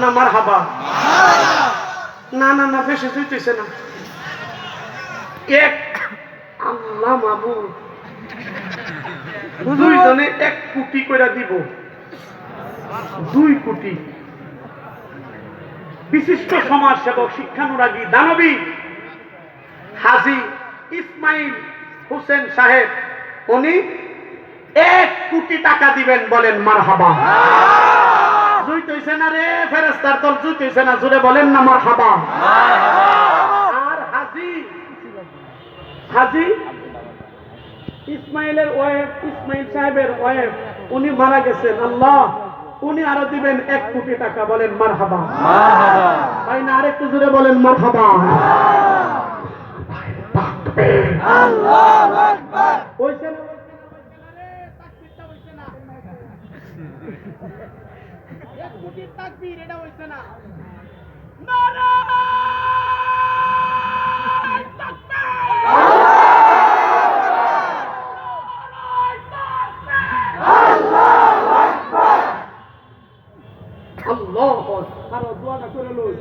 না মারহাবা। না না না, বেশি জুইতেছে না। এক আল্লাহ মাবুদ, দুইজনে 1 কোটি করে দিব। 2 কোটি। বিশিষ্ট সমাজসেবক, শিক্ষানুরাগী, দানবী হাজী ইসমাইল হোসেন সাহেব, উনি 1 কোটি টাকা দিবেন। বলেন মারহাবা। জুইতেছে না রে ফেরেশতার দল, জুইতেছে না, জোরে বলেন না মারহাবা। আর হাজী ইসমাইলের ওয়াইফ, ইসমাইল সাহেবের ওয়াইফ, উনি মারা গেছেন। আল্লাহ, উনি আরো দিবেন 1 কোটি টাকা। বলেন মারহাবা। ভাই না, আরেকটু জোরে বলেন মারহাবা। আল্লাহু আকবার। হইছে না? তাকবীরটা হইছে না? 1 কোটি তাকবীর, এটা হইছে না? নারায়ে তাকবীর। আল্লাহ, আরো দোয়াটা করে লই।